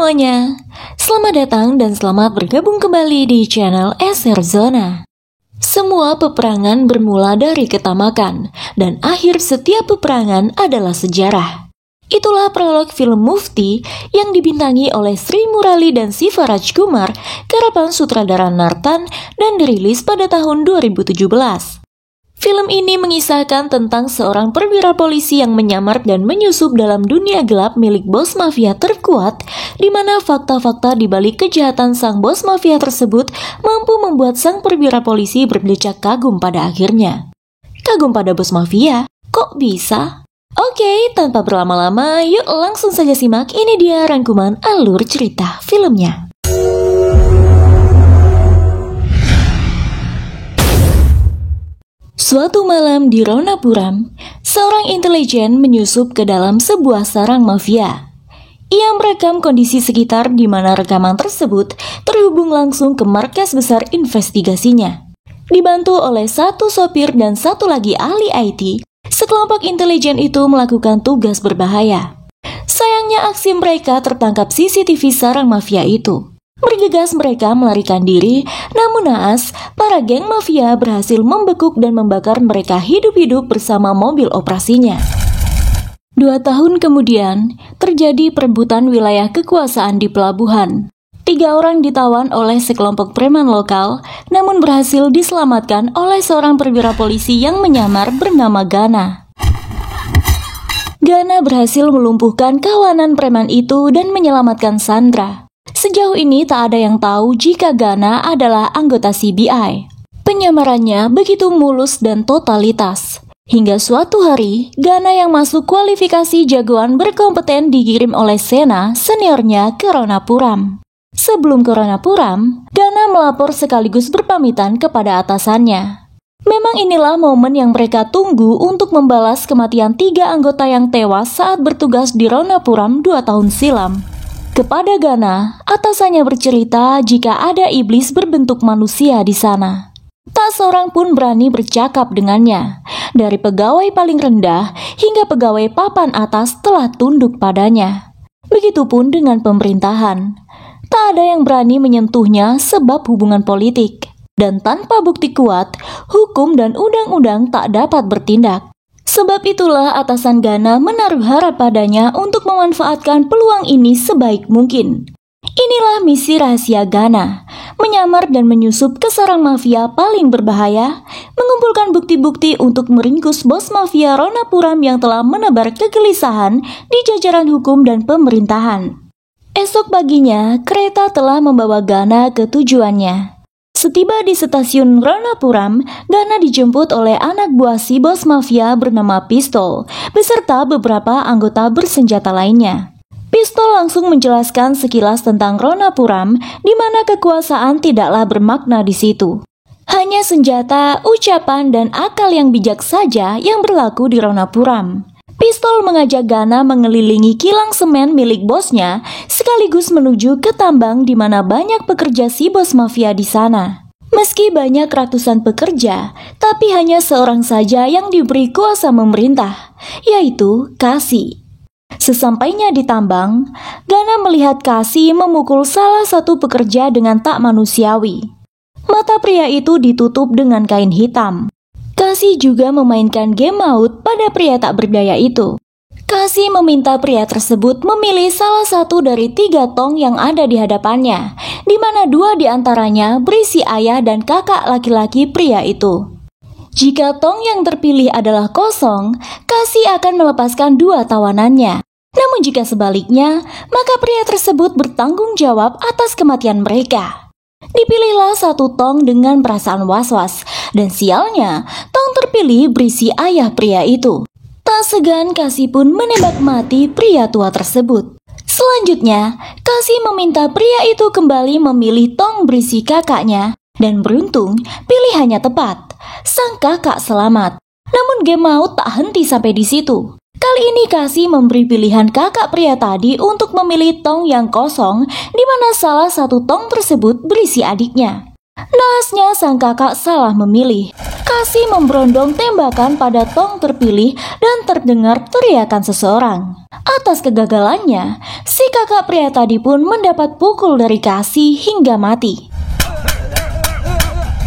semuanya, selamat datang dan selamat bergabung kembali di channel SR Zona. Semua peperangan bermula dari ketamakan, dan akhir setiap peperangan adalah sejarah. Itulah prolog film Mufti yang dibintangi oleh Sri Murali dan Siva Rajkumar, garapan sutradara Nartan, dan dirilis pada tahun 2017. Film ini mengisahkan tentang seorang perwira polisi yang menyamar dan menyusup dalam dunia gelap milik bos mafia terkuat, di mana fakta-fakta di balik kejahatan sang bos mafia tersebut mampu membuat sang perwira polisi berdecak kagum pada akhirnya. Kagum pada bos mafia? Kok bisa? Oke, tanpa berlama-lama, yuk langsung saja simak. Ini dia rangkuman alur cerita filmnya. Suatu malam di Ronapuram, seorang intelijen menyusup ke dalam sebuah sarang mafia. Ia merekam kondisi sekitar di mana rekaman tersebut terhubung langsung ke markas besar investigasinya. Dibantu oleh satu sopir dan satu lagi ahli IT, sekelompok intelijen itu melakukan tugas berbahaya. Sayangnya aksi mereka tertangkap CCTV sarang mafia itu. Bergegas mereka melarikan diri, namun naas, para geng mafia berhasil membekuk dan membakar mereka hidup-hidup bersama mobil operasinya. 2 tahun kemudian, terjadi perebutan wilayah kekuasaan di pelabuhan. 3 orang ditawan oleh sekelompok preman lokal, namun berhasil diselamatkan oleh seorang perwira polisi yang menyamar bernama Gana. Gana berhasil melumpuhkan kawanan preman itu dan menyelamatkan Sandra. Sejauh ini tak ada yang tahu jika Gana adalah anggota CBI. Penyamarannya begitu mulus dan totalitas. Hingga suatu hari, Gana yang masuk kualifikasi jagoan berkompeten dikirim oleh Sena, seniornya ke Ronapuram. Sebelum ke Ronapuram, Gana melapor sekaligus berpamitan kepada atasannya. Memang inilah momen yang mereka tunggu untuk membalas kematian 3 anggota yang tewas saat bertugas di Ronapuram 2 tahun silam. Kepada Gana, atasannya bercerita jika ada iblis berbentuk manusia di sana. Tak seorang pun berani bercakap dengannya. Dari pegawai paling rendah hingga pegawai papan atas telah tunduk padanya. Begitupun dengan pemerintahan. Tak ada yang berani menyentuhnya sebab hubungan politik. Dan tanpa bukti kuat, hukum dan undang-undang tak dapat bertindak. Sebab itulah atasan Gana menaruh harap padanya untuk memanfaatkan peluang ini sebaik mungkin. Inilah misi rahasia Gana, menyamar dan menyusup ke sarang mafia paling berbahaya, mengumpulkan bukti-bukti untuk meringkus bos mafia Ronapuram yang telah menebar kegelisahan di jajaran hukum dan pemerintahan. Esok paginya, kereta telah membawa Gana ke tujuannya. Setiba di stasiun Ronapuram, Gana dijemput oleh anak buah si bos mafia bernama Pistol, beserta beberapa anggota bersenjata lainnya. Pistol langsung menjelaskan sekilas tentang Ronapuram, di mana kekuasaan tidaklah bermakna di situ. Hanya senjata, ucapan, dan akal yang bijak saja yang berlaku di Ronapuram. Pistol mengajak Gana mengelilingi kilang semen milik bosnya, sekaligus menuju ke tambang di mana banyak pekerja si bos mafia di sana. Meski banyak ratusan pekerja, tapi hanya seorang saja yang diberi kuasa memerintah, yaitu Kasi. Sesampainya di tambang, Gana melihat Kasi memukul salah satu pekerja dengan tak manusiawi. Mata pria itu ditutup dengan kain hitam. Kasi juga memainkan game maut pada pria tak berdaya itu. Kasi meminta pria tersebut memilih salah satu dari 3 tong yang ada di hadapannya, di mana 2 di antaranya berisi ayah dan kakak laki-laki pria itu. Jika tong yang terpilih adalah kosong, Kasi akan melepaskan 2 tawanannya. Namun jika sebaliknya, maka pria tersebut bertanggung jawab atas kematian mereka. Dipilihlah 1 tong dengan perasaan was-was, dan sialnya, tong terpilih berisi ayah pria itu. Tak segan Kasi pun menembak mati pria tua tersebut. Selanjutnya, Kasi meminta pria itu kembali memilih tong berisi kakaknya, dan beruntung pilihannya tepat. Sang kakak selamat. Namun game maut tak henti sampai di situ. Kali ini Kasi memberi pilihan kakak pria tadi untuk memilih tong yang kosong, di mana salah satu tong tersebut berisi adiknya. Naasnya sang kakak salah memilih. Kasih memberondong tembakan pada Tong terpilih dan terdengar teriakan seseorang. Atas kegagalannya, si kakak pria tadi pun mendapat pukul dari Kasih hingga mati.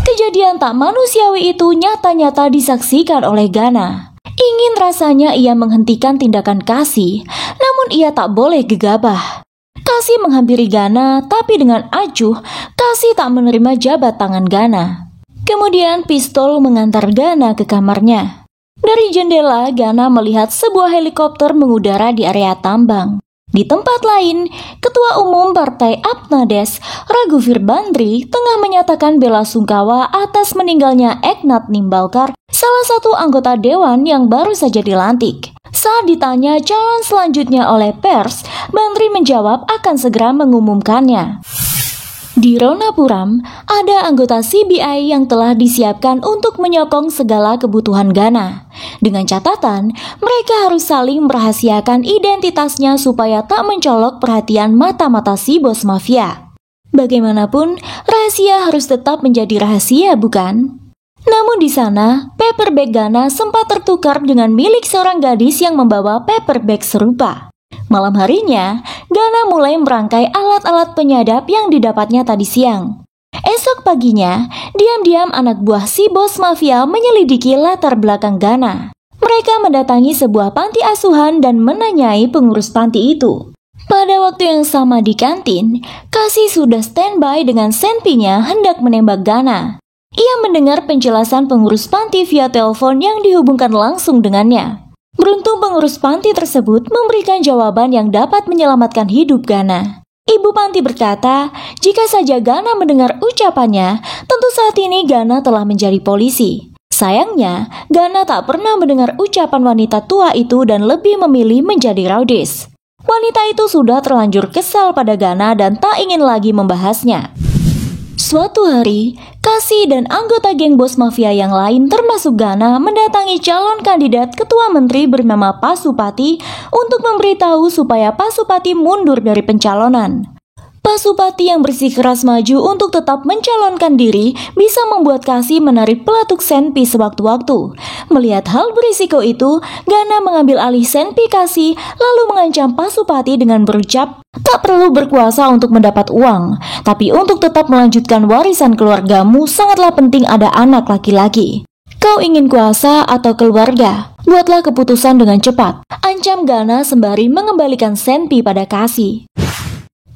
Kejadian tak manusiawi itu nyata-nyata disaksikan oleh Gana. Ingin rasanya ia menghentikan tindakan Kasih, namun ia tak boleh gegabah. Kasih menghampiri Gana, tapi dengan acuh, Kasih tak menerima jabat tangan Gana. Kemudian pistol mengantar Gana ke kamarnya. Dari jendela, Gana melihat sebuah helikopter mengudara di area tambang. Di tempat lain, Ketua Umum Partai Apnades, Raghuvir Bandri, tengah menyatakan bela sungkawa atas meninggalnya Eknat Nimbalkar, salah satu anggota dewan yang baru saja dilantik. Saat ditanya calon selanjutnya oleh pers, Bandri menjawab akan segera mengumumkannya. Di Ronapuram, ada anggota CBI yang telah disiapkan untuk menyokong segala kebutuhan Gana. Dengan catatan, mereka harus saling merahasiakan identitasnya supaya tak mencolok perhatian mata-mata si bos mafia. Bagaimanapun, rahasia harus tetap menjadi rahasia, bukan? Namun di sana, paper bag Gana sempat tertukar dengan milik seorang gadis yang membawa paper bag serupa. Malam harinya, Gana mulai merangkai alat-alat penyadap yang didapatnya tadi siang. Esok paginya, diam-diam anak buah si bos mafia menyelidiki latar belakang Gana. Mereka mendatangi sebuah panti asuhan dan menanyai pengurus panti itu. Pada waktu yang sama di kantin, Kasih sudah standby dengan senpinya hendak menembak Gana. Ia mendengar penjelasan pengurus panti via telepon yang dihubungkan langsung dengannya. Beruntung pengurus panti tersebut memberikan jawaban yang dapat menyelamatkan hidup Gana. Ibu panti berkata, jika saja Gana mendengar ucapannya, tentu saat ini Gana telah menjadi polisi. Sayangnya, Gana tak pernah mendengar ucapan wanita tua itu dan lebih memilih menjadi raudis. Wanita itu sudah terlanjur kesal pada Gana dan tak ingin lagi membahasnya. Suatu hari, Kasih dan anggota geng bos mafia yang lain termasuk Gana mendatangi calon kandidat ketua menteri bernama Pasupati untuk memberitahu supaya Pasupati mundur dari pencalonan. Pasupati yang bersikeras maju untuk tetap mencalonkan diri bisa membuat Kasih menarik pelatuk senpi sewaktu-waktu. Melihat hal berisiko itu, Gana mengambil alih senpi Kasih lalu mengancam Pasupati dengan berucap, tak perlu berkuasa untuk mendapat uang, tapi untuk tetap melanjutkan warisan keluargamu sangatlah penting ada anak laki-laki. Kau ingin kuasa atau keluarga? Buatlah keputusan dengan cepat, ancam Gana sembari mengembalikan senpi pada Kasih.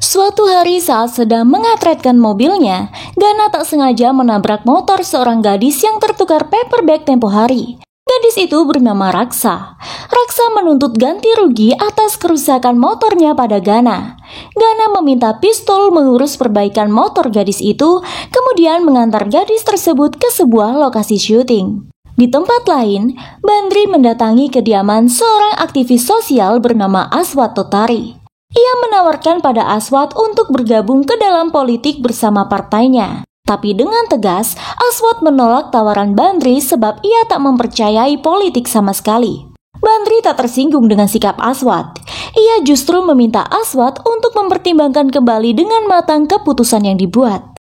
Suatu hari saat sedang mengatretkan mobilnya, Gana tak sengaja menabrak motor seorang gadis yang tertukar paper bag tempo hari. Gadis itu bernama Raksa. Raksa menuntut ganti rugi atas kerusakan motornya pada Gana. Gana meminta pistol mengurus perbaikan motor gadis itu, kemudian mengantar gadis tersebut ke sebuah lokasi syuting. Di tempat lain, Bandri mendatangi kediaman seorang aktivis sosial bernama Aswat Totari. Ia menawarkan pada Aswat untuk bergabung ke dalam politik bersama partainya. Tapi dengan tegas, Aswat menolak tawaran Bandri sebab ia tak mempercayai politik sama sekali. Bandri tak tersinggung dengan sikap Aswat. Ia justru meminta Aswat untuk mempertimbangkan kembali dengan matang keputusan yang dibuat.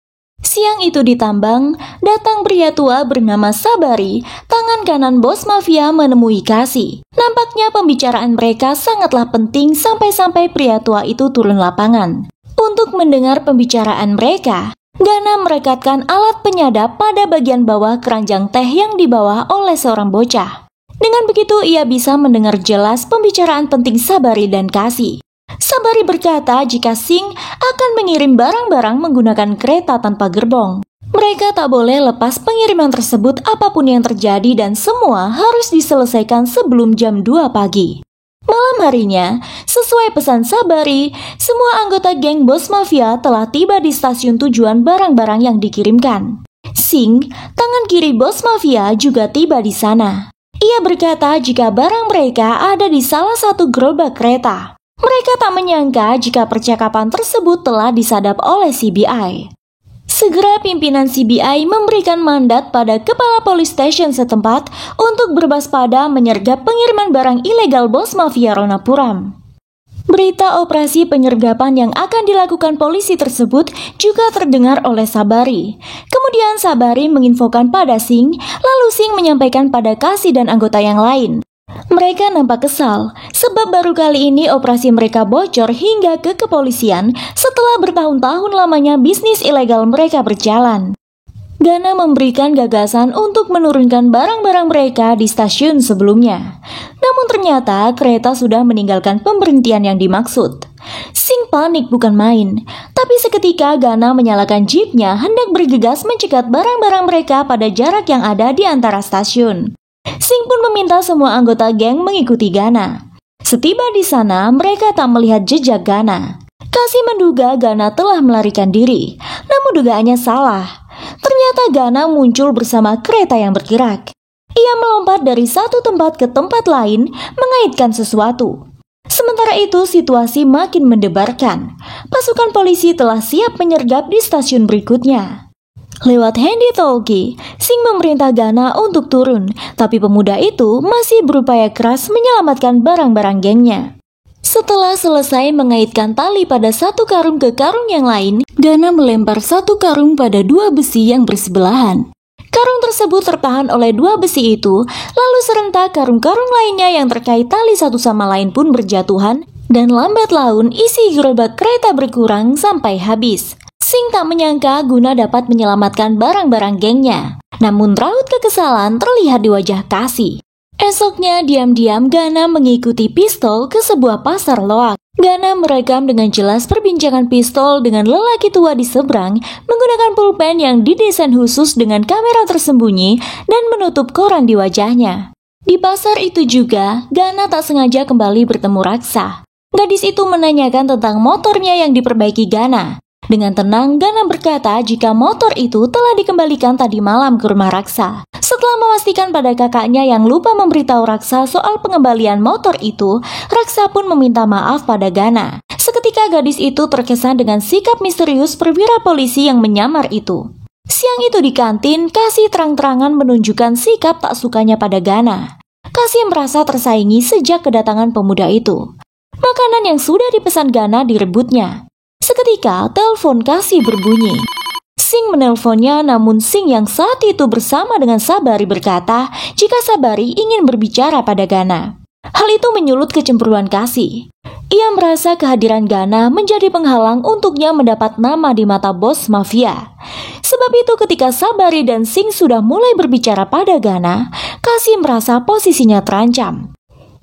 Siang itu di tambang, datang pria tua bernama Sabari, tangan kanan bos mafia menemui Kasih. Nampaknya pembicaraan mereka sangatlah penting sampai-sampai pria tua itu turun lapangan. Untuk mendengar pembicaraan mereka, Gana merekatkan alat penyadap pada bagian bawah keranjang teh yang dibawa oleh seorang bocah. Dengan begitu ia bisa mendengar jelas pembicaraan penting Sabari dan Kasih. Sabari berkata jika Singh akan mengirim barang-barang menggunakan kereta tanpa gerbong. Mereka tak boleh lepas pengiriman tersebut apapun yang terjadi dan semua harus diselesaikan sebelum jam 2 pagi. Malam harinya, sesuai pesan Sabari, semua anggota geng bos mafia telah tiba di stasiun tujuan barang-barang yang dikirimkan. Singh, tangan kiri bos mafia, juga tiba di sana. Ia berkata jika barang mereka ada di salah satu gerobak kereta. Mereka tak menyangka jika percakapan tersebut telah disadap oleh CBI. Segera pimpinan CBI memberikan mandat pada kepala police station setempat untuk berwaspada menyergap pengiriman barang ilegal bos mafia Ronapuram. Berita operasi penyergapan yang akan dilakukan polisi tersebut juga terdengar oleh Sabari. Kemudian Sabari menginfokan pada Singh, lalu Singh menyampaikan pada Kasi dan anggota yang lain. Mereka nampak kesal, sebab baru kali ini operasi mereka bocor hingga ke kepolisian setelah bertahun-tahun lamanya bisnis ilegal mereka berjalan. Ghana memberikan gagasan untuk menurunkan barang-barang mereka di stasiun sebelumnya. Namun ternyata kereta sudah meninggalkan pemberhentian yang dimaksud. Singh panik bukan main, tapi seketika Ghana menyalakan jeepnya hendak bergegas mencegat barang-barang mereka pada jarak yang ada di antara stasiun. Singh pun meminta semua anggota geng mengikuti Ghana. Setiba di sana, mereka tak melihat jejak Ghana. Kasi menduga Ghana telah melarikan diri, namun dugaannya salah. Ternyata Ghana muncul bersama kereta yang bergerak. Ia melompat dari satu tempat ke tempat lain, mengaitkan sesuatu. Sementara itu situasi makin mendebarkan. Pasukan polisi telah siap menyergap di stasiun berikutnya. Lewat handy-talkie, Singh memerintah Ghana untuk turun, tapi pemuda itu masih berupaya keras menyelamatkan barang-barang gengnya. Setelah selesai mengaitkan tali pada satu karung ke karung yang lain, Ghana melempar satu karung pada dua besi yang bersebelahan. Karung tersebut tertahan oleh dua besi itu, lalu serentak karung-karung lainnya yang terkait tali satu sama lain pun berjatuhan, dan lambat laun isi gerobak kereta berkurang sampai habis. Singh tak menyangka guna dapat menyelamatkan barang-barang gengnya. Namun raut kekesalan terlihat di wajah Kasi. Esoknya diam-diam Ghana mengikuti pistol ke sebuah pasar loak. Ghana merekam dengan jelas perbincangan pistol dengan lelaki tua di seberang menggunakan pulpen yang didesain khusus dengan kamera tersembunyi dan menutup koran di wajahnya. Di pasar itu juga, Ghana tak sengaja kembali bertemu Raksa. Gadis itu menanyakan tentang motornya yang diperbaiki Ghana. Dengan tenang, Ghana berkata jika motor itu telah dikembalikan tadi malam ke rumah Raksa. Setelah memastikan pada kakaknya yang lupa memberitahu Raksa soal pengembalian motor itu, Raksa pun meminta maaf pada Ghana. Seketika gadis itu terkesan dengan sikap misterius perwira polisi yang menyamar itu. Siang itu di kantin, Kasi terang-terangan menunjukkan sikap tak sukanya pada Ghana. Kasi merasa tersaingi sejak kedatangan pemuda itu. Makanan yang sudah dipesan Ghana direbutnya. Seketika, telepon Kasi berbunyi. Singh menelponnya, namun Singh yang saat itu bersama dengan Sabari berkata jika Sabari ingin berbicara pada Ghana. Hal itu menyulut kecemburuan Kasi. Ia merasa kehadiran Ghana menjadi penghalang untuknya mendapat nama di mata bos mafia. Sebab itu ketika Sabari dan Singh sudah mulai berbicara pada Ghana, Kasi merasa posisinya terancam.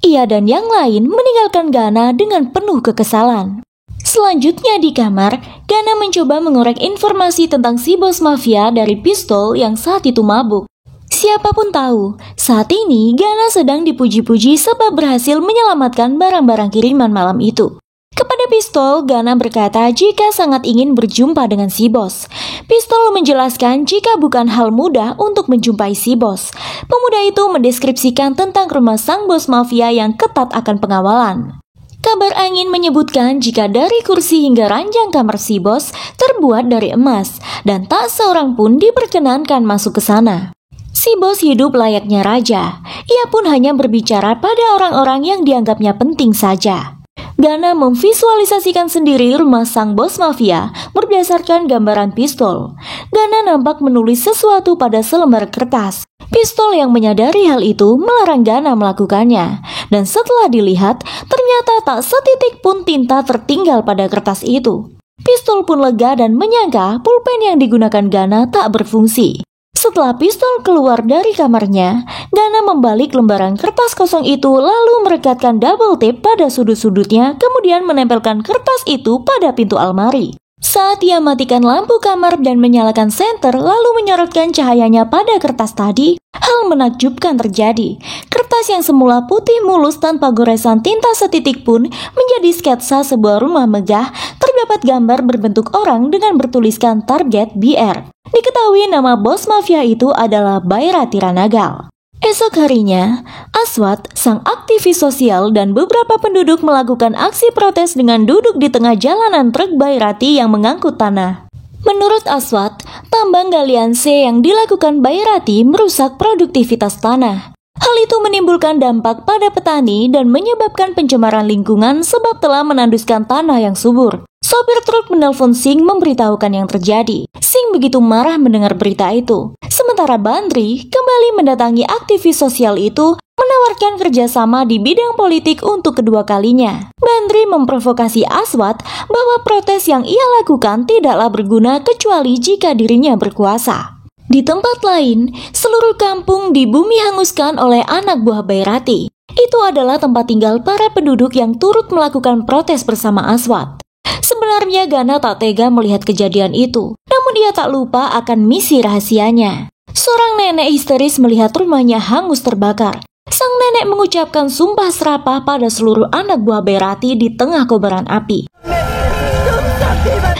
Ia dan yang lain meninggalkan Ghana dengan penuh kekesalan. Selanjutnya di kamar, Ghana mencoba mengorek informasi tentang si bos mafia dari pistol yang saat itu mabuk. Siapapun tahu, saat ini Ghana sedang dipuji-puji sebab berhasil menyelamatkan barang-barang kiriman malam itu. Kepada pistol, Ghana berkata jika sangat ingin berjumpa dengan si bos. Pistol menjelaskan jika bukan hal mudah untuk menjumpai si bos. Pemuda itu mendeskripsikan tentang rumah sang bos mafia yang ketat akan pengawalan. Kabar angin menyebutkan jika dari kursi hingga ranjang kamar si bos terbuat dari emas dan tak seorang pun diperkenankan masuk ke sana. Si bos hidup layaknya raja. Ia pun hanya berbicara pada orang-orang yang dianggapnya penting saja. Ghana memvisualisasikan sendiri rumah sang bos mafia berdasarkan gambaran pistol. Ghana nampak menulis sesuatu pada selembar kertas. Pistol yang menyadari hal itu melarang Ghana melakukannya. Dan setelah dilihat, ternyata tak setitik pun tinta tertinggal pada kertas itu. Pistol pun lega dan menyangka pulpen yang digunakan Ghana tak berfungsi. Setelah pistol keluar dari kamarnya, Ghana membalik lembaran kertas kosong itu lalu merekatkan double tape pada sudut-sudutnya, kemudian menempelkan kertas itu pada pintu almari. Saat ia matikan lampu kamar dan menyalakan senter lalu menyorotkan cahayanya pada kertas tadi, hal menakjubkan terjadi. Kertas yang semula putih mulus tanpa goresan tinta setitik pun menjadi sketsa sebuah rumah megah. Terdapat gambar berbentuk orang dengan bertuliskan target BR. Diketahui nama bos mafia itu adalah Bhairati Ranagal. Esok harinya, Aswat, sang aktivis sosial dan beberapa penduduk melakukan aksi protes dengan duduk di tengah jalanan truk Bhairati yang mengangkut tanah. Menurut Aswat, tambang galian C yang dilakukan Bhairati merusak produktivitas tanah. Hal itu menimbulkan dampak pada petani dan menyebabkan pencemaran lingkungan sebab telah menanduskan tanah yang subur. Sopir truk menelpon Singh memberitahukan yang terjadi. Singh begitu marah mendengar berita itu. Sementara Bandri kembali mendatangi aktivis sosial itu menawarkan kerjasama di bidang politik untuk kedua kalinya. Bandri memprovokasi Aswad bahwa protes yang ia lakukan tidaklah berguna kecuali jika dirinya berkuasa. Di tempat lain, seluruh kampung di bumi hanguskan oleh anak buah Bairati. Itu adalah tempat tinggal para penduduk yang turut melakukan protes bersama Aswad. Sebenarnya Ghana tak tega melihat kejadian itu, namun ia tak lupa akan misi rahasianya. Seorang nenek histeris melihat rumahnya hangus terbakar. Sang nenek mengucapkan sumpah serapah pada seluruh anak buah Bairati di tengah kobaran api.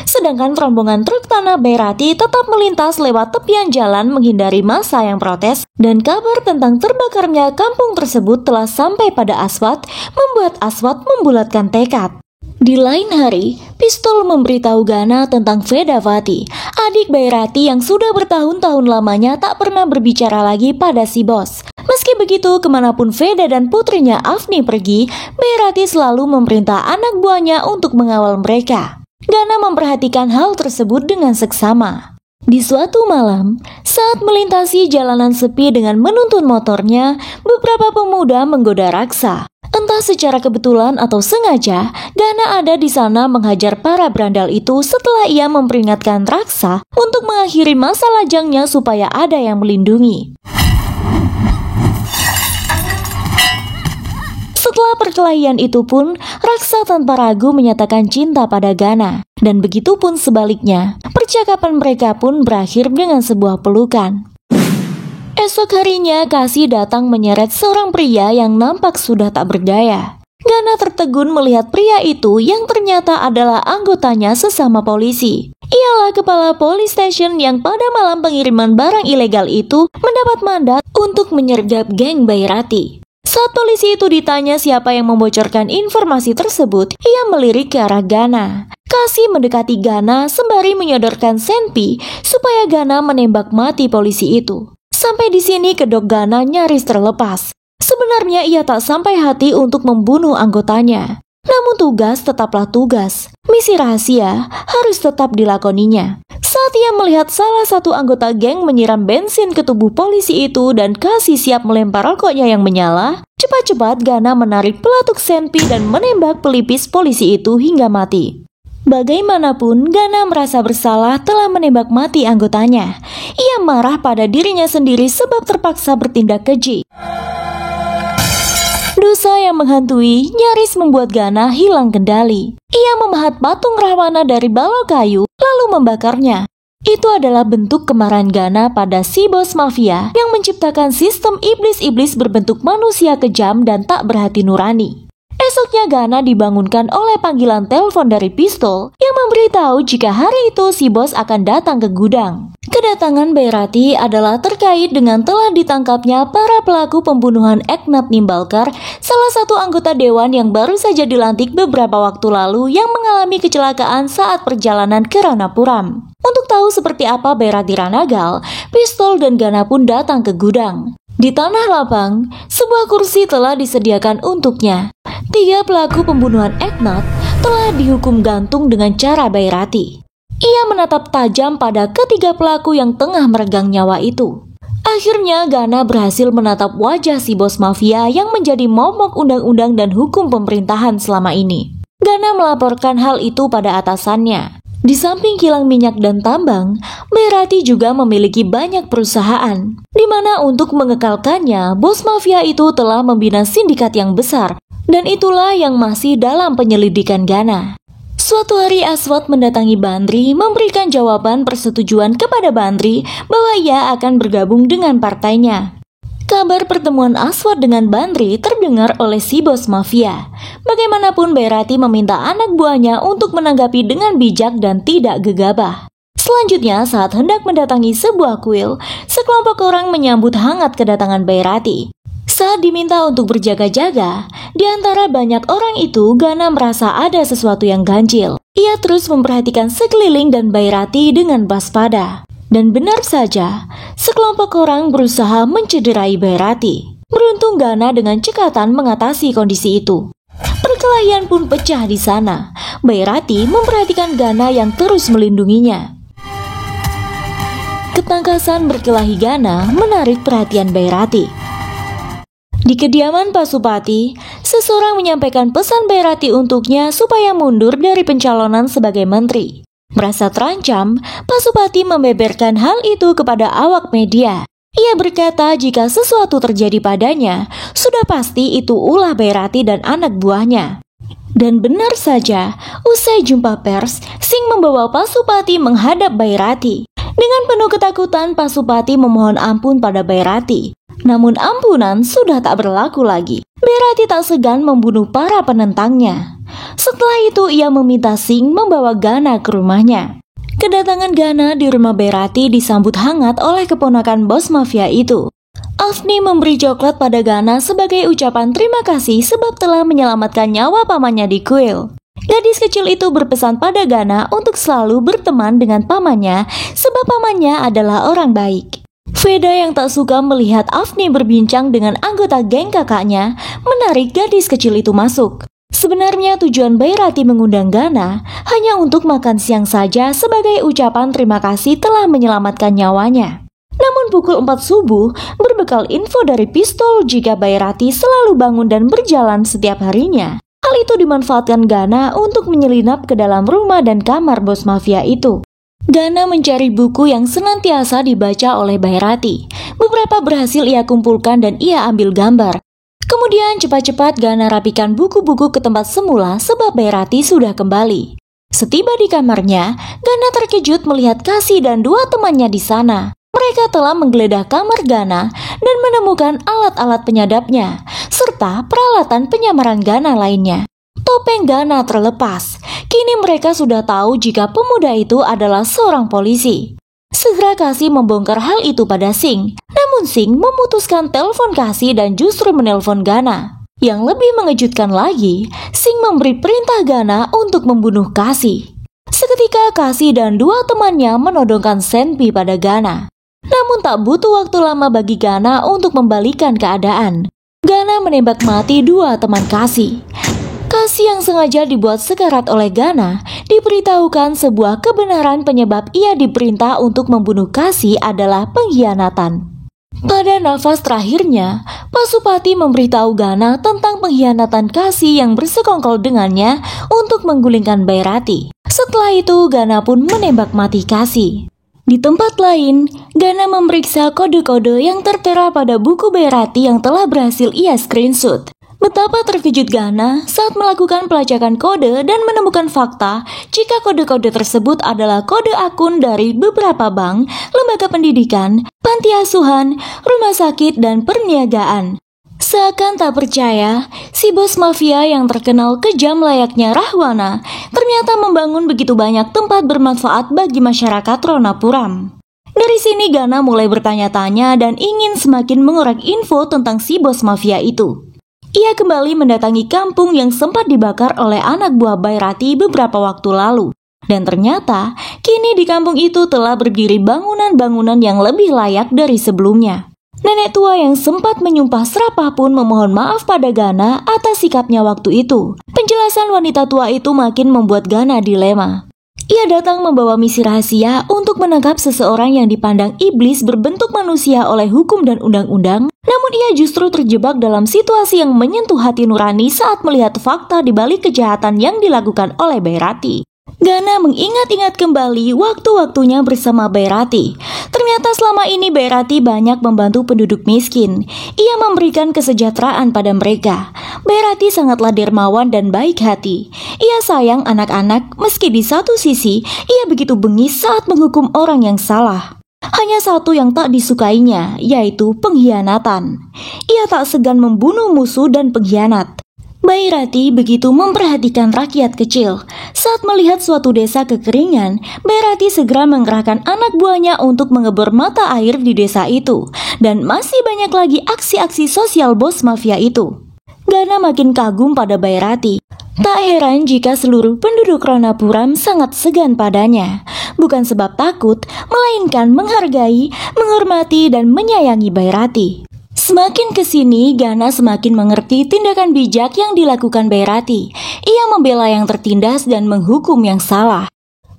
Sedangkan rombongan truk tanah Bairati tetap melintas lewat tepian jalan menghindari massa yang protes, dan kabar tentang terbakarnya kampung tersebut telah sampai pada Aswad, membuat Aswad membulatkan tekad. Di lain hari, Pistol memberitahu Ghana tentang Vedavati, adik Bairati yang sudah bertahun-tahun lamanya tak pernah berbicara lagi pada si bos. Meski begitu, kemanapun Veda dan putrinya Afni pergi, Bairati selalu memerintah anak buahnya untuk mengawal mereka. Ghana memperhatikan hal tersebut dengan seksama. Di suatu malam, saat melintasi jalanan sepi dengan menuntun motornya, beberapa pemuda menggoda Raksa. Entah secara kebetulan atau sengaja, Ghana ada di sana menghajar para berandal itu setelah ia memperingatkan Raksa untuk mengakhiri masa lajangnya supaya ada yang melindungi. Setelah perkelahian itu pun, Raksa tanpa ragu menyatakan cinta pada Ghana. Dan begitu pun sebaliknya, percakapan mereka pun berakhir dengan sebuah pelukan. Esok harinya, Kasih datang menyeret seorang pria yang nampak sudah tak berdaya. Ghana tertegun melihat pria itu yang ternyata adalah anggotanya sesama polisi. Ialah kepala police station yang pada malam pengiriman barang ilegal itu mendapat mandat untuk menyergap geng Bairati. Saat polisi itu ditanya siapa yang membocorkan informasi tersebut, ia melirik ke arah Ghana. Kasih mendekati Ghana sembari menyodorkan senpi supaya Ghana menembak mati polisi itu. Sampai di sini kedok Ghana nyaris terlepas. Sebenarnya ia tak sampai hati untuk membunuh anggotanya. Namun tugas tetaplah tugas. Misi rahasia harus tetap dilakoninya. Saat ia melihat salah satu anggota geng menyiram bensin ke tubuh polisi itu dan Kasih siap melempar rokoknya yang menyala, cepat-cepat Ghana menarik pelatuk senpi dan menembak pelipis polisi itu hingga mati. Bagaimanapun, Ghana merasa bersalah telah menembak mati anggotanya. Ia marah pada dirinya sendiri sebab terpaksa bertindak keji. Dosa yang menghantui nyaris membuat Ghana hilang kendali. Ia memahat patung Rahwana dari balok kayu, lalu membakarnya. Itu adalah bentuk kemarahan Ghana pada si bos mafia yang menciptakan sistem iblis-iblis berbentuk manusia kejam dan tak berhati nurani. Esoknya Ghana dibangunkan oleh panggilan telepon dari Pistol yang memberitahu jika hari itu si bos akan datang ke gudang. Kedatangan Bairati adalah terkait dengan telah ditangkapnya para pelaku pembunuhan Eknat Nimbalkar, salah satu anggota dewan yang baru saja dilantik beberapa waktu lalu yang mengalami kecelakaan saat perjalanan ke Ranapuram. Untuk tahu seperti apa Bairati Ranagal, Pistol dan Ghana pun datang ke gudang. Di tanah lapang, sebuah kursi telah disediakan untuknya. 3 pelaku pembunuhan Eknat telah dihukum gantung dengan cara Bairati. Ia menatap tajam pada ketiga pelaku yang tengah meregang nyawa itu. Akhirnya Ghana berhasil menatap wajah si bos mafia yang menjadi momok undang-undang dan hukum pemerintahan selama ini. Ghana melaporkan hal itu pada atasannya. Di samping kilang minyak dan tambang, Bairati juga memiliki banyak perusahaan, di mana untuk mengekalkannya, bos mafia itu telah membina sindikat yang besar, dan itulah yang masih dalam penyelidikan Ghana. Suatu hari Aswad mendatangi Bandri memberikan jawaban persetujuan kepada Bandri bahwa ia akan bergabung dengan partainya. Kabar pertemuan Aswad dengan Bandri terdengar oleh si bos mafia. Bagaimanapun Bairati meminta anak buahnya untuk menanggapi dengan bijak dan tidak gegabah. Selanjutnya saat hendak mendatangi sebuah kuil, sekelompok orang menyambut hangat kedatangan Bairati. Saat diminta untuk berjaga-jaga, di antara banyak orang itu Ghana merasa ada sesuatu yang ganjil. Ia terus memperhatikan sekeliling dan Bairati dengan waspada. Dan benar saja, sekelompok orang berusaha mencederai Bairati. Beruntung Gana dengan cekatan mengatasi kondisi itu. Perkelahian pun pecah di sana. Bhairati memperhatikan Gana yang terus melindunginya. Ketangkasan berkelahi Gana menarik perhatian Bhairati. Di kediaman Pasupati, seseorang menyampaikan pesan Bhairati untuknya supaya mundur dari pencalonan sebagai menteri. Merasa terancam, Pasupati membeberkan hal itu kepada awak media. Ia berkata jika sesuatu terjadi padanya, sudah pasti itu ulah Bhairati dan anak buahnya. Dan benar saja, usai jumpa pers, Singh membawa Pasupati menghadap Bhairati. Dengan penuh ketakutan, Pasupati memohon ampun pada Bhairati. Namun ampunan sudah tak berlaku lagi. Bhairati tak segan membunuh para penentangnya. Setelah itu ia meminta Singh membawa Gana ke rumahnya. Kedatangan Gana di rumah Bhairati disambut hangat oleh keponakan bos mafia itu. Afni memberi coklat pada Gana sebagai ucapan terima kasih sebab telah menyelamatkan nyawa pamannya di kuil. Gadis kecil itu berpesan pada Gana untuk selalu berteman dengan pamannya sebab pamannya adalah orang baik. Veda yang tak suka melihat Afni berbincang dengan anggota geng kakaknya menarik gadis kecil itu masuk. Sebenarnya tujuan Bhairati mengundang Gana hanya untuk makan siang saja sebagai ucapan terima kasih telah menyelamatkan nyawanya. Namun pukul 4 subuh, berbekal info dari pistol jika Bhairati selalu bangun dan berjalan setiap harinya, hal itu dimanfaatkan Gana untuk menyelinap ke dalam rumah dan kamar bos mafia itu. Gana mencari buku yang senantiasa dibaca oleh Bhairati. Beberapa berhasil ia kumpulkan dan ia ambil gambar. Kemudian cepat-cepat Gana rapikan buku-buku ke tempat semula sebab Bhairati sudah kembali. Setiba di kamarnya, Gana terkejut melihat Kasi dan dua temannya di sana. Mereka telah menggeledah kamar Gana dan menemukan alat-alat penyadapnya, serta peralatan penyamaran Gana lainnya. Topeng Gana terlepas. Kini mereka sudah tahu jika pemuda itu adalah seorang polisi. Segera Kasi membongkar hal itu pada Singh. Namun Singh memutuskan telepon Kasi dan justru menelpon Gana. Yang lebih mengejutkan lagi, Singh memberi perintah Gana untuk membunuh Kasi. Seketika Kasi dan dua temannya menodongkan senpi pada Gana. Namun tak butuh waktu lama bagi Gana untuk membalikan keadaan. Gana menembak mati dua teman Kasi. Kasi yang sengaja dibuat sekarat oleh Gana diberitahukan sebuah kebenaran penyebab ia diperintah untuk membunuh Kasi adalah pengkhianatan. Pada nafas terakhirnya, Pasupati memberitahu Gana tentang pengkhianatan Kasi yang bersekongkol dengannya untuk menggulingkan Bhairati. Setelah itu Gana pun menembak mati Kasi. Di tempat lain, Gana memeriksa kode-kode yang tertera pada buku Bhairati yang telah berhasil ia screenshot. Betapa terkejut Gana saat melakukan pelacakan kode dan menemukan fakta jika kode-kode tersebut adalah kode akun dari beberapa bank, lembaga pendidikan, panti asuhan, rumah sakit, dan perniagaan. Seakan tak percaya, si bos mafia yang terkenal kejam layaknya Rahwana ternyata membangun begitu banyak tempat bermanfaat bagi masyarakat Ronapuram. Dari sini Gana mulai bertanya-tanya dan ingin semakin mengorek info tentang si bos mafia itu. Ia kembali mendatangi kampung yang sempat dibakar oleh anak buah Bhairati beberapa waktu lalu. Dan ternyata, kini di kampung itu telah berdiri bangunan-bangunan yang lebih layak dari sebelumnya. Nenek tua yang sempat menyumpah serapah pun memohon maaf pada Gana atas sikapnya waktu itu. Penjelasan wanita tua itu makin membuat Gana dilema. Ia datang membawa misi rahasia untuk menangkap seseorang yang dipandang iblis berbentuk manusia oleh hukum dan undang-undang. Namun ia justru terjebak dalam situasi yang menyentuh hati nurani saat melihat fakta di balik kejahatan yang dilakukan oleh Bhairati. Gana mengingat-ingat kembali waktu-waktunya bersama Bhairati. Ternyata selama ini Bhairati banyak membantu penduduk miskin. Ia memberikan kesejahteraan pada mereka. Bhairati sangatlah dermawan dan baik hati. Ia sayang anak-anak, meski di satu sisi ia begitu bengis saat menghukum orang yang salah. Hanya satu yang tak disukainya, yaitu pengkhianatan. Ia tak segan membunuh musuh dan pengkhianat. Bhairati begitu memperhatikan rakyat kecil. Saat melihat suatu desa kekeringan, Bhairati segera mengerahkan anak buahnya untuk mengebor mata air di desa itu. Dan masih banyak lagi aksi-aksi sosial bos mafia itu. Gana makin kagum pada Bhairati. Tak heran jika seluruh penduduk Ronapuram sangat segan padanya. Bukan sebab takut, melainkan menghargai, menghormati, dan menyayangi Bhairati. Semakin kesini, Gana semakin mengerti tindakan bijak yang dilakukan Bayrati. Ia membela yang tertindas dan menghukum yang salah.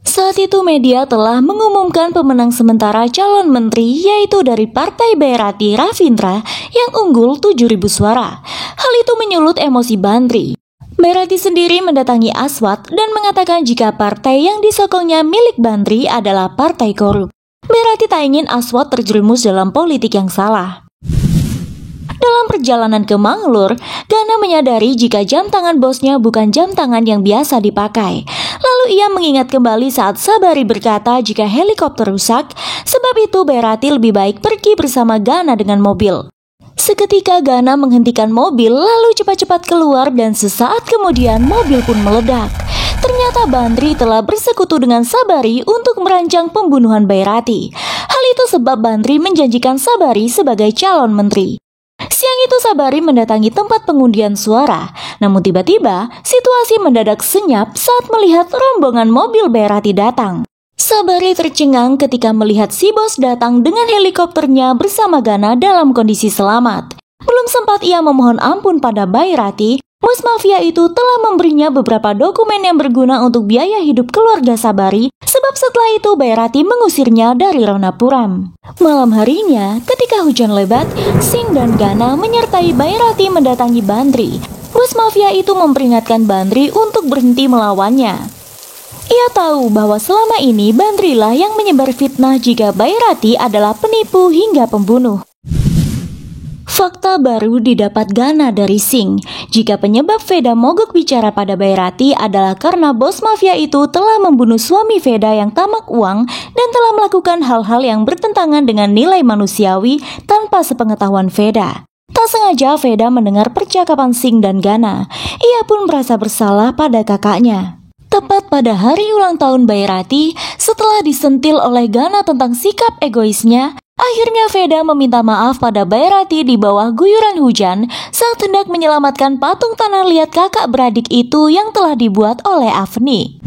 Saat itu media telah mengumumkan pemenang sementara calon menteri, yaitu dari partai Bayrati Ravindra yang unggul 7.000 suara. Hal itu menyulut emosi Bantri. Bayrati sendiri mendatangi Aswat dan mengatakan jika partai yang disokongnya milik Bantri adalah partai korup. Bayrati tak ingin Aswat terjerumus dalam politik yang salah. Dalam perjalanan ke Manglur, Gana menyadari jika jam tangan bosnya bukan jam tangan yang biasa dipakai. Lalu ia mengingat kembali saat Sabari berkata jika helikopter rusak, sebab itu Bayrati lebih baik pergi bersama Gana dengan mobil. Seketika Gana menghentikan mobil lalu cepat-cepat keluar dan sesaat kemudian mobil pun meledak. Ternyata Bantri telah bersekutu dengan Sabari untuk merancang pembunuhan Bayrati. Hal itu sebab Bantri menjanjikan Sabari sebagai calon menteri. Siang itu Sabari mendatangi tempat pengundian suara, namun tiba-tiba situasi mendadak senyap saat melihat rombongan mobil Bayrati datang. Sabari tercengang ketika melihat si bos datang dengan helikopternya bersama Gana dalam kondisi selamat. Belum sempat ia memohon ampun pada Bayrati, bos mafia itu telah memberinya beberapa dokumen yang berguna untuk biaya hidup keluarga Sabari, sebab setelah itu Bayrati mengusirnya dari Ronapuram. Malam harinya, ketika hujan lebat, Singh dan Gana menyertai Bayrati mendatangi Bantri. Bos mafia itu memperingatkan Bantri untuk berhenti melawannya. Ia tahu bahwa selama ini Bantri lah yang menyebar fitnah jika Bayrati adalah penipu hingga pembunuh. Fakta baru didapat Gana dari Singh, jika penyebab Veda mogok bicara pada Bayrati adalah karena bos mafia itu telah membunuh suami Veda yang tamak uang dan telah melakukan hal-hal yang bertentangan dengan nilai manusiawi tanpa sepengetahuan Veda. Tak sengaja Veda mendengar percakapan Singh dan Gana. Ia pun merasa bersalah pada kakaknya. Tepat pada hari ulang tahun Bayrati, setelah disentil oleh Gana tentang sikap egoisnya, akhirnya Veda meminta maaf pada Bayrati di bawah guyuran hujan saat hendak menyelamatkan patung tanah liat kakak beradik itu yang telah dibuat oleh Avni.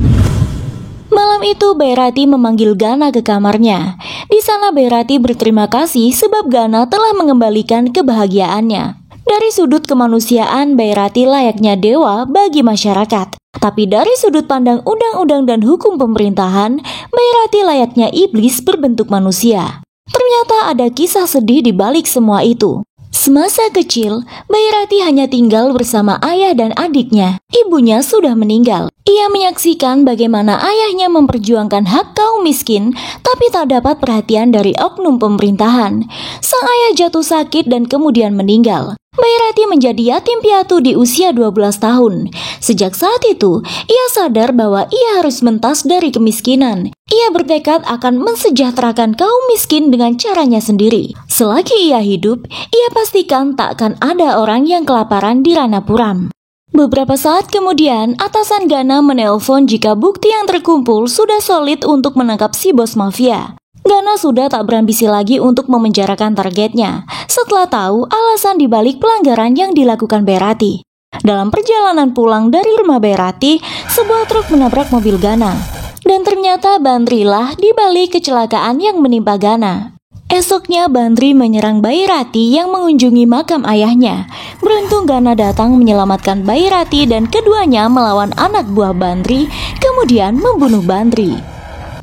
Malam itu Bayrati memanggil Gana ke kamarnya. Di sana Bayrati berterima kasih sebab Gana telah mengembalikan kebahagiaannya. Dari sudut kemanusiaan, Bayrati layaknya dewa bagi masyarakat. Tapi dari sudut pandang undang-undang dan hukum pemerintahan, Bayrati layaknya iblis berbentuk manusia. Ternyata ada kisah sedih di balik semua itu. Semasa kecil, Bayrati hanya tinggal bersama ayah dan adiknya. Ibunya sudah meninggal. Ia menyaksikan bagaimana ayahnya memperjuangkan hak kaum miskin, tapi tak dapat perhatian dari oknum pemerintahan. Sang ayah jatuh sakit dan kemudian meninggal. Bayrati menjadi yatim piatu di usia 12 tahun. Sejak saat itu, ia sadar bahwa ia harus mentas dari kemiskinan. Ia bertekad akan mensejahterakan kaum miskin dengan caranya sendiri. Selagi ia hidup, ia pastikan tak akan ada orang yang kelaparan di Ranapuram. Beberapa saat kemudian, atasan Gana menelpon jika bukti yang terkumpul sudah solid untuk menangkap si bos mafia. Gana sudah tak berambisi lagi untuk memenjarakan targetnya setelah tahu alasan dibalik pelanggaran yang dilakukan Bayrati. Dalam perjalanan pulang dari rumah Bayrati, sebuah truk menabrak mobil Gana. Dan ternyata Bantri lah dibalik kecelakaan yang menimpa Gana. Esoknya Bantri menyerang Bayrati yang mengunjungi makam ayahnya. Beruntung Gana datang menyelamatkan Bayrati dan keduanya melawan anak buah Bantri, kemudian membunuh Bantri.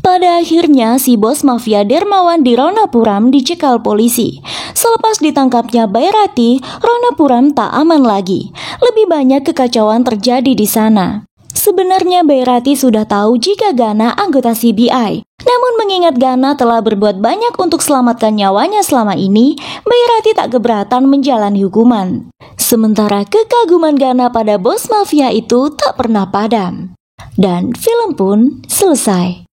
Pada akhirnya, si bos mafia dermawan di Ronapuram dicekal polisi. Selepas ditangkapnya Bayrati, Ronapuram tak aman lagi. Lebih banyak kekacauan terjadi di sana. Sebenarnya Bayrati sudah tahu jika Gana anggota CBI. Namun mengingat Gana telah berbuat banyak untuk selamatkan nyawanya selama ini, Bayrati tak keberatan menjalani hukuman. Sementara kekaguman Gana pada bos mafia itu tak pernah padam. Dan film pun selesai.